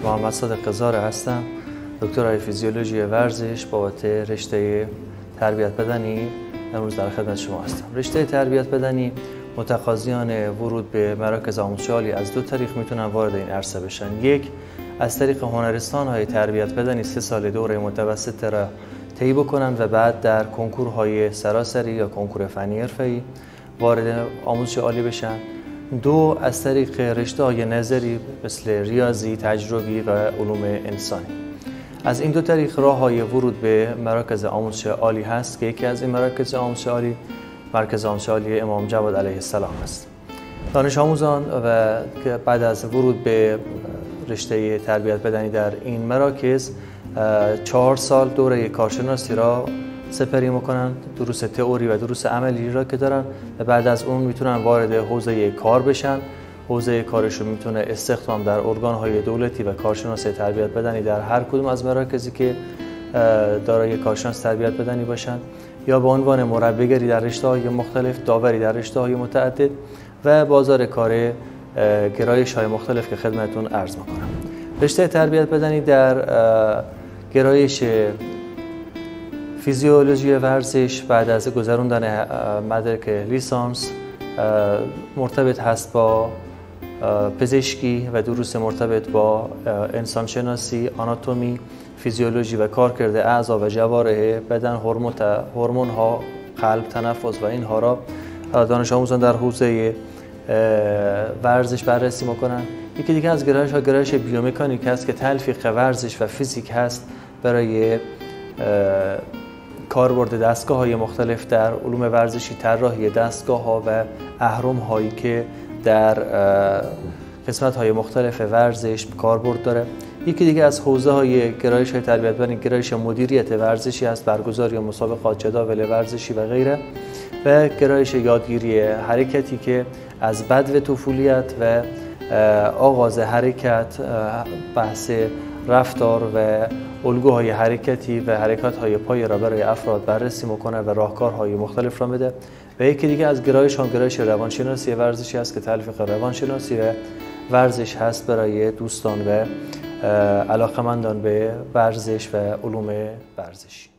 محمد صادق قزاره هستم، دکترای فیزیولوژی ورزش بابت رشته تربیت بدنی. امروز در خدمت شما هستم. رشته تربیت بدنی متقاضیان ورود به مراکز آموزش عالی از دو طریق میتونن وارد این عرصه بشن. یک، از طریق هنرستان‌های تربیت بدنی 3 سال دوره متوسط را طی بکنن و بعد در کنکورهای سراسری یا کنکور فنی حرفه‌ای وارد آموزش عالی بشن. دو، از طریق رشته‌های نظری مثل ریاضی، تجربی و علوم انسانی. از این دو طریق راه‌های ورود به مراکز آموزش عالی هست که یکی از این مراکز آموزش عالی مرکز آموزش عالی امام جواد علیه السلام است. دانش آموزان و که بعد از ورود به رشته تربیت بدنی در این مراکز 4 سال دوره کارشناسی را سپری میکنن، دروس تئوری و دروس عملی را که دارن و بعد از اون میتونن وارد حوزه کار بشن. حوزه کارشون میتونه استخدام در ارگان‌های دولتی و کارشناس تربیت بدنی در هر کدوم از مراکزی که دارای کارشناس تربیت بدنی باشن، یا به عنوان مربیگری در رشته‌های مختلف، داوری در رشته‌های متعدد و بازار کار گرایش‌های مختلف که خدمتتون عرض می‌کنم. رشته تربیت بدنی در گرایش فیزیولوژی ورزش بعد از گذراندن مدرک لیسانس مرتبط هست با پزشکی و دروس مرتبط با انسانشناسی، آناتومی، فیزیولوژی و کارکرد اعضا و جوارح بدن، هورمون‌ها، قلب، تنفس و اینها را دانش آموزان در حوزه ورزش بررسی میکنن. یکی دیگه از گرایش‌ها گرایش بیومکانیک است که تلفیق ورزش و فیزیک هست برای کاربرد دستگاه‌های مختلف در علوم ورزشی، طراحی دستگاه‌ها و اهرم‌هایی که در قسمت‌های مختلف ورزش کاربرد داره. یکی دیگه از حوزه‌های گرایش‌های تربیت بدنی گرایش مدیریت ورزشی است، برگزاری مسابقات، جداول ورزشی و غیره، و گرایش یادگیری حرکتی که از بدو طفولیت و آغاز حرکت، بحث رفتار و الگوهای حرکتی و حرکات‌های پایه را برای افراد بررسی می‌کنه و راهکارهای مختلف را میده. و یکی دیگه از گرایش روانشناسی ورزشی است که تلفیق روانشناسی و ورزش هست برای دوستان و علاقه‌مندان به ورزش و علوم ورزشی.